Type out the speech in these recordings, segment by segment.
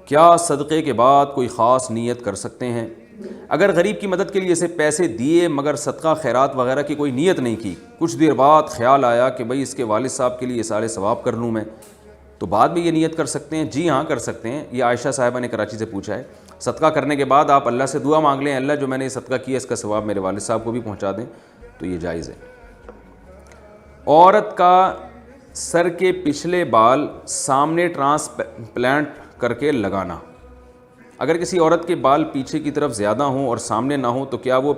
کیا صدقے کے بعد کوئی خاص نیت کر سکتے ہیں؟ اگر غریب کی مدد کے لیے اسے پیسے دیے مگر صدقہ خیرات وغیرہ کی کوئی نیت نہیں کی، کچھ دیر بعد خیال آیا کہ بھئی اس کے والد صاحب کے لیے سارے ثواب کر لوں میں، تو بعد میں یہ نیت کر سکتے ہیں؟ جی ہاں، کر سکتے ہیں۔ یہ عائشہ صاحبہ نے کراچی سے پوچھا ہے۔ صدقہ کرنے کے بعد آپ اللہ سے دعا مانگ لیں، اللہ جو میں نے صدقہ کیا اس کا ثواب میرے والد صاحب کو بھی پہنچا دیں، تو یہ جائز ہے۔ عورت کا سر کے پچھلے بال سامنے ٹرانسپلانٹ کر کے لگانا، اگر کسی عورت کے بال پیچھے کی طرف زیادہ ہوں اور سامنے نہ ہوں تو کیا وہ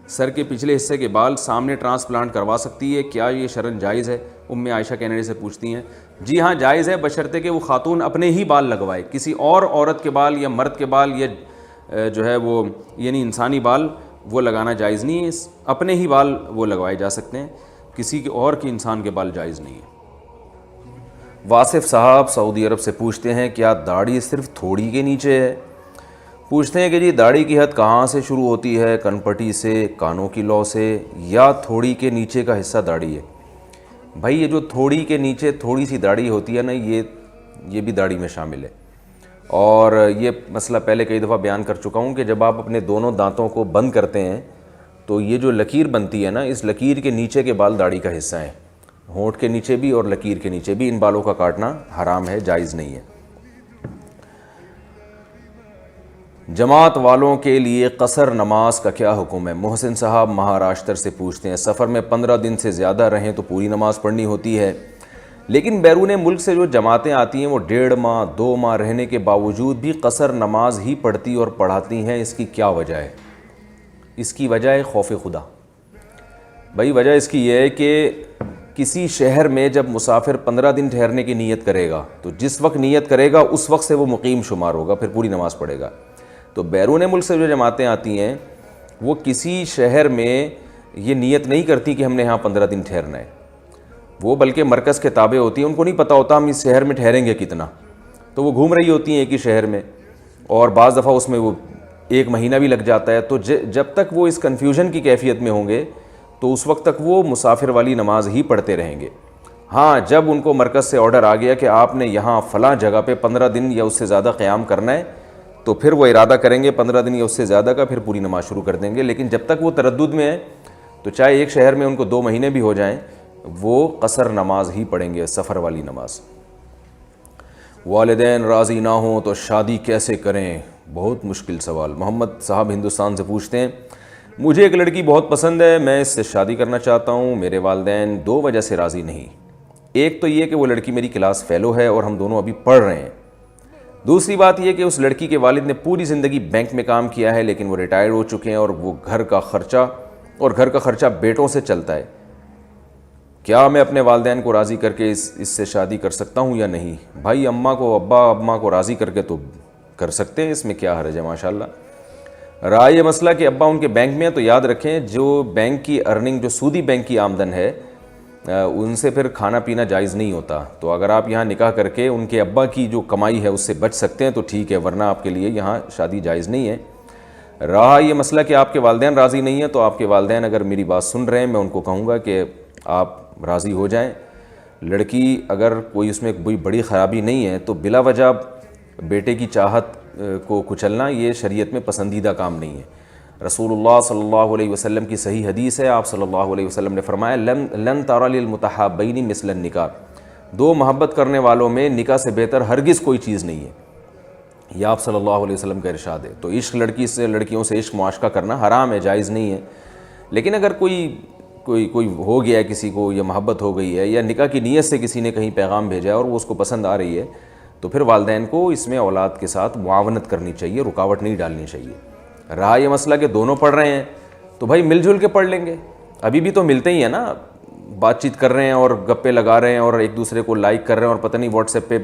سر کے پچھلے حصے کے بال سامنے ٹرانسپلانٹ کروا سکتی ہے؟ کیا یہ شرعاً جائز ہے؟ عائشہ کینیڈا سے پوچھتی ہیں۔ جی ہاں، جائز ہے، بشرطے کہ وہ خاتون اپنے ہی بال لگوائے، کسی اور عورت کے بال یا مرد کے بال یا جو ہے وہ یعنی انسانی بال وہ لگانا جائز نہیں ہے، اپنے ہی بال وہ لگوائے جا سکتے ہیں، کسی کے اور کے انسان کے بال جائز نہیں ہیں۔ واصف صاحب سعودی عرب سے پوچھتے ہیں، کیا داڑھی صرف تھوڑی کے نیچے ہے؟ پوچھتے ہیں کہ جی داڑھی کی حد کہاں سے شروع ہوتی ہے، کن پٹی سے، کانوں کی لو سے، یا تھوڑی کے نیچے کا حصہ داڑھی ہے؟ بھائی یہ جو تھوڑی کے نیچے تھوڑی سی داڑھی ہوتی ہے نا، یہ بھی داڑھی میں شامل ہے، اور یہ مسئلہ پہلے کئی دفعہ بیان کر چکا ہوں کہ جب آپ اپنے دونوں دانتوں کو بند کرتے ہیں تو یہ جو لکیر بنتی ہے نا، اس لکیر کے نیچے کے بال داڑھی کا حصہ ہیں، ہونٹ کے نیچے بھی اور لکیر کے نیچے بھی، ان بالوں کا کاٹنا حرام ہے، جائز نہیں ہے۔ جماعت والوں کے لیے قصر نماز کا کیا حکم ہے؟ محسن صاحب مہاراشٹر سے پوچھتے ہیں۔ سفر میں 15 دن سے زیادہ رہیں تو پوری نماز پڑھنی ہوتی ہے، لیکن بیرون ملک سے جو جماعتیں آتی ہیں وہ 1.5 ماہ 2 ماہ رہنے کے باوجود بھی قصر نماز ہی پڑھتی اور پڑھاتی ہیں، اس کی کیا وجہ ہے؟ اس کی وجہ ہے خوف خدا۔ بھائی وجہ اس کی یہ ہے کہ کسی شہر میں جب مسافر 15 دن ٹھہرنے کی نیت کرے گا تو جس وقت نیت کرے گا اس وقت سے وہ مقیم شمار ہوگا، پھر پوری نماز پڑھے گا۔ تو بیرون ملک سے جو جماعتیں آتی ہیں وہ کسی شہر میں یہ نیت نہیں کرتی کہ ہم نے یہاں 15 دن ٹھہرنا ہے، وہ بلکہ مرکز کے تابع ہوتی ہیں، ان کو نہیں پتہ ہوتا ہم اس شہر میں ٹھہریں گے کتنا، تو وہ گھوم رہی ہوتی ہیں ایک ہی شہر میں، اور بعض دفعہ اس میں وہ 1 مہینہ بھی لگ جاتا ہے۔ تو جب تک وہ اس کنفیوژن کی کیفیت میں ہوں گے تو اس وقت تک وہ مسافر والی نماز ہی پڑھتے رہیں گے۔ ہاں، جب ان کو مرکز سے آرڈر آ گیا کہ آپ نے یہاں فلاں جگہ پہ 15 دن یا اس سے زیادہ قیام کرنا ہے، تو پھر وہ ارادہ کریں گے 15 دن یا اس سے زیادہ کا، پھر پوری نماز شروع کر دیں گے۔ لیکن جب تک وہ تردد میں ہے تو چاہے ایک شہر میں ان کو 2 مہینے بھی ہو جائیں، وہ قصر نماز ہی پڑھیں گے، سفر والی نماز۔ والدین راضی نہ ہوں تو شادی کیسے کریں؟ بہت مشکل سوال۔ محمد صاحب ہندوستان سے پوچھتے ہیں، مجھے ایک لڑکی بہت پسند ہے، میں اس سے شادی کرنا چاہتا ہوں، میرے والدین 2 وجہ سے راضی نہیں۔ ایک تو یہ کہ وہ لڑکی میری کلاس فیلو ہے اور ہم دونوں ابھی پڑھ رہے ہیں۔ دوسری بات یہ کہ اس لڑکی کے والد نے پوری زندگی بینک میں کام کیا ہے لیکن وہ ریٹائر ہو چکے ہیں، اور وہ گھر کا خرچہ بیٹوں سے چلتا ہے۔ کیا میں اپنے والدین کو راضی کر کے اس سے شادی کر سکتا ہوں یا نہیں؟ بھائی ابا کو راضی کر کے تو کر سکتے ہیں، اس میں کیا حرج ہے؟ ماشاءاللہ۔ رہا یہ مسئلہ کہ ابا ان کے بینک میں ہے، تو یاد رکھیں جو بینک کی ارننگ، جو سودی بینک کی آمدن ہے، ان سے پھر کھانا پینا جائز نہیں ہوتا۔ تو اگر آپ یہاں نکاح کر کے ان کے ابا کی جو کمائی ہے اس سے بچ سکتے ہیں تو ٹھیک ہے، ورنہ آپ کے لیے یہاں شادی جائز نہیں ہے۔ رہا یہ مسئلہ کہ آپ کے والدین راضی نہیں ہیں، تو آپ کے والدین اگر میری بات سن رہے ہیں، میں ان کو کہوں گا کہ آپ راضی ہو جائیں۔ لڑکی اگر کوئی اس میں کوئی بڑی خرابی نہیں ہے تو بلا وجہ بیٹے کی چاہت کو کچلنا یہ شریعت میں پسندیدہ کام نہیں ہے۔ رسول اللہ صلی اللہ علیہ وسلم کی صحیح حدیث ہے، آپ صلی اللہ علیہ وسلم نے فرمایا، لن تر للمتحابین مثل النکاح، 2 محبت کرنے والوں میں نکاح سے بہتر ہرگز کوئی چیز نہیں ہے، یہ آپ صلی اللہ علیہ وسلم کا ارشاد ہے۔ تو عشق لڑکیوں سے عشق معاشقہ کرنا حرام ہے، جائز نہیں ہے۔ لیکن اگر کوئی ہو گیا ہے کسی کو، یا محبت ہو گئی ہے، یا نکاح کی نیت سے کسی نے کہیں پیغام بھیجا ہے اور وہ اس کو پسند آ رہی ہے، تو پھر والدین کو اس میں اولاد کے ساتھ معاونت کرنی چاہیے، رکاوٹ نہیں ڈالنی چاہیے۔ رہا یہ مسئلہ کہ دونوں پڑھ رہے ہیں تو بھائی مل جل کے پڑھ لیں گے، ابھی بھی تو ملتے ہی ہیں نا، بات چیت کر رہے ہیں اور گپے لگا رہے ہیں اور ایک دوسرے کو لائک کر رہے ہیں، اور پتہ نہیں واٹس ایپ پہ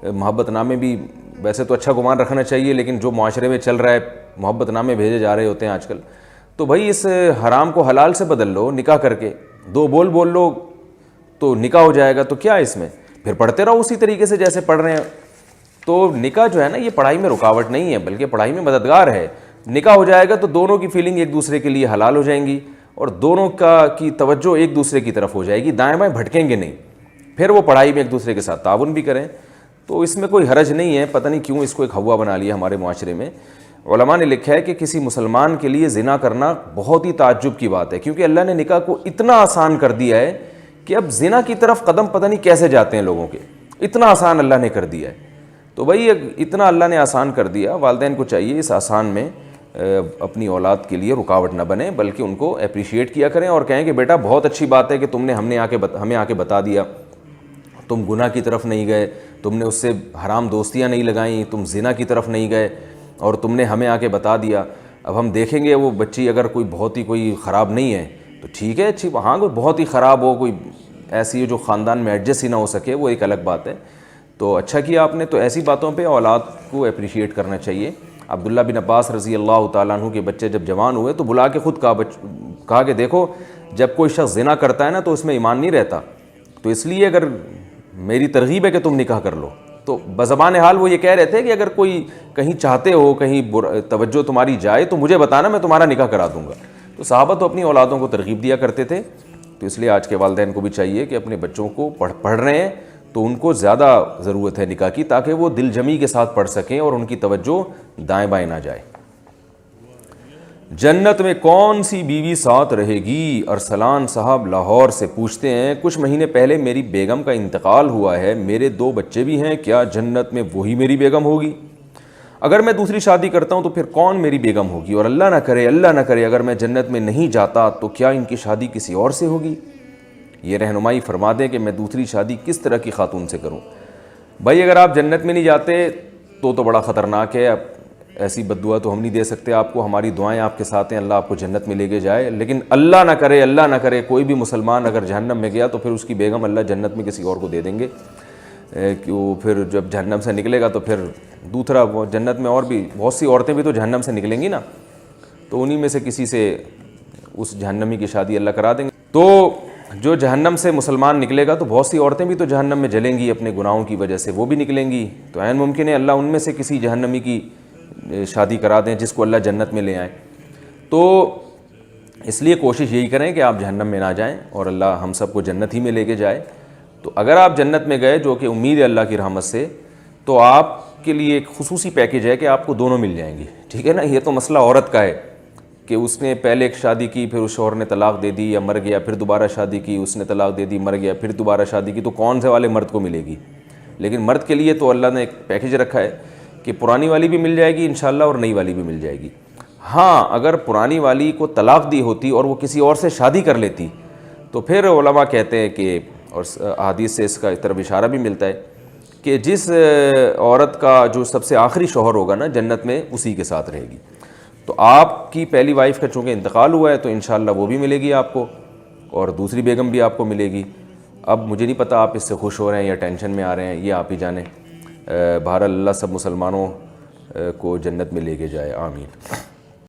محبت نامے بھی، ویسے تو اچھا گمان رکھنا چاہیے لیکن جو معاشرے میں چل رہا ہے محبت نامے بھیجے جا رہے ہوتے ہیں آج کل، تو بھائی اس حرام کو حلال سے بدل لو، نکاح کر کے 2 بول لو تو نکاح ہو جائے گا، تو کیا اس میں؟ پھر پڑھتے رہو اسی طریقے سے جیسے پڑھ رہے ہیں۔ تو نکاح جو ہے نا، یہ پڑھائی میں رکاوٹ نہیں ہے بلکہ پڑھائی میں مددگار ہے۔ نکاح ہو جائے گا تو دونوں کی فیلنگ ایک دوسرے کے لیے حلال ہو جائیں گی، اور دونوں کی توجہ ایک دوسرے کی طرف ہو جائے گی، دائیں بائیں بھٹکیں گے نہیں، پھر وہ پڑھائی میں ایک دوسرے کے ساتھ تعاون بھی کریں۔ تو اس میں کوئی حرج نہیں ہے، پتہ نہیں کیوں اس کو ایک ہوا بنا لیا ہمارے معاشرے میں۔ علماء نے لکھا ہے کہ کسی مسلمان کے لیے زنا کرنا بہت ہی تعجب کی بات ہے، کیونکہ اللہ نے نکاح کو اتنا آسان کر دیا ہے کہ اب زنا کی طرف قدم پتہ نہیں کیسے جاتے ہیں لوگوں کے، اتنا آسان اللہ نے کر دیا ہے۔ تو بھائی اتنا اللہ نے آسان کر دیا، والدین کو چاہیے اس آسان میں اپنی اولاد کے لیے رکاوٹ نہ بنے، بلکہ ان کو اپریشیٹ کیا کریں اور کہیں کہ بیٹا بہت اچھی بات ہے کہ تم نے ہمیں آ کے بتا دیا، تم گناہ کی طرف نہیں گئے، تم نے اس سے حرام دوستیاں نہیں لگائیں، تم زنا کی طرف نہیں گئے اور تم نے ہمیں آ کے بتا دیا۔ اب ہم دیکھیں گے وہ بچی اگر کوئی بہت ہی کوئی خراب نہیں ہے تو ٹھیک ہے، اچھی، ہاں کوئی بہت ہی خراب ہو، کوئی ایسی ہے جو خاندان میں ایڈجسٹ ہی نہ ہو سکے، وہ ایک الگ بات ہے۔ تو اچھا کیا آپ نے، تو ایسی باتوں پہ اولاد کو اپریشیٹ کرنا چاہیے۔ عبداللہ بن عباس رضی اللہ تعالیٰ عنہ کے بچے جب جوان ہوئے تو بلا کے خود کہا کہ دیکھو جب کوئی شخص زنا کرتا ہے نا تو اس میں ایمان نہیں رہتا، تو اس لیے اگر میری ترغیب ہے کہ تم نکاح کر لو۔ تو بزبان حال وہ یہ کہہ رہے تھے کہ اگر کوئی کہیں چاہتے ہو، کہیں توجہ تمہاری جائے تو مجھے بتانا، میں تمہارا نکاح کرا دوں گا۔ تو صحابہ تو اپنی اولادوں کو ترغیب دیا کرتے تھے، تو اس لیے آج کے والدین کو بھی چاہیے کہ اپنے بچوں کو پڑھ رہے ہیں تو ان کو زیادہ ضرورت ہے نکاح کی، تاکہ وہ دل جمی کے ساتھ پڑھ سکیں اور ان کی توجہ دائیں بائیں نہ جائے۔ جنت میں کون سی بیوی ساتھ رہے گی؟ ارسلان صاحب لاہور سے پوچھتے ہیں، کچھ مہینے پہلے میری بیگم کا انتقال ہوا ہے، میرے 2 بچے بھی ہیں، کیا جنت میں وہی میری بیگم ہوگی؟ اگر میں دوسری شادی کرتا ہوں تو پھر کون میری بیگم ہوگی؟ اور اللہ نہ کرے اگر میں جنت میں نہیں جاتا تو کیا ان کی شادی کسی اور سے ہوگی؟ یہ رہنمائی فرما دیں کہ میں دوسری شادی کس طرح کی خاتون سے کروں۔ بھائی اگر آپ جنت میں نہیں جاتے تو بڑا خطرناک ہے، ایسی بد دعا تو ہم نہیں دے سکتے آپ کو، ہماری دعائیں آپ کے ساتھ ہیں، اللہ آپ کو جنت میں لے کے جائے، لیکن اللہ نہ کرے کوئی بھی مسلمان اگر جہنم میں گیا تو پھر اس کی بیگم اللہ جنت میں کسی اور کو دے دیں گے، کہ وہ پھر جب جہنم سے نکلے گا تو پھر دوسرا وہ جنت میں اور بھی بہت سی عورتیں بھی تو جہنم سے نکلیں گی نا، تو انہی میں سے کسی سے اس جہنمی کی شادی اللہ کرا دیں گے۔ تو جو جہنم سے مسلمان نکلے گا تو بہت سی عورتیں بھی تو جہنم میں جلیں گی اپنے گناہوں کی وجہ سے، وہ بھی نکلیں گی، تو عین ممکن ہے اللہ ان میں سے کسی جہنمی کی شادی کرا دیں جس کو اللہ جنت میں لے آئیں۔ تو اس لیے کوشش یہی کریں کہ آپ جہنم میں نہ جائیں اور اللہ ہم سب کو جنت ہی میں لے کے جائے۔ تو اگر آپ جنت میں گئے، جو کہ امید ہے اللہ کی رحمت سے، تو آپ کے لیے ایک خصوصی پیکیج ہے کہ آپ کو دونوں مل جائیں گی، ٹھیک ہے نا۔ یہ تو مسئلہ عورت کا ہے کہ اس نے پہلے ایک شادی کی، پھر اس شوہر نے طلاق دے دی یا مر گیا، پھر دوبارہ شادی کی، اس نے طلاق دے دی مر گیا، پھر دوبارہ شادی کی، تو کون سے والے مرد کو ملے گی؟ لیکن مرد کے لیے تو اللہ نے ایک پیکیج رکھا ہے کہ پرانی والی بھی مل جائے گی انشاءاللہ اور نئی والی بھی مل جائے گی۔ ہاں اگر پرانی والی کو طلاق دی ہوتی اور وہ کسی اور سے شادی کر لیتی تو پھر علماء کہتے ہیں کہ، اور احادیث سے اس کا ایک طرف اشارہ بھی ملتا ہے کہ جس عورت کا جو سب سے آخری شوہر ہوگا نا جنت میں، اسی کے ساتھ رہے گی۔ تو آپ کی پہلی وائف کا چونکہ انتقال ہوا ہے تو انشاءاللہ وہ بھی ملے گی آپ کو، اور دوسری بیگم بھی آپ کو ملے گی۔ اب مجھے نہیں پتہ آپ اس سے خوش ہو رہے ہیں یا ٹینشن میں آ رہے ہیں، یہ آپ ہی جانیں۔ بہرحال اللہ سب مسلمانوں کو جنت میں لے کے جائے، آمین۔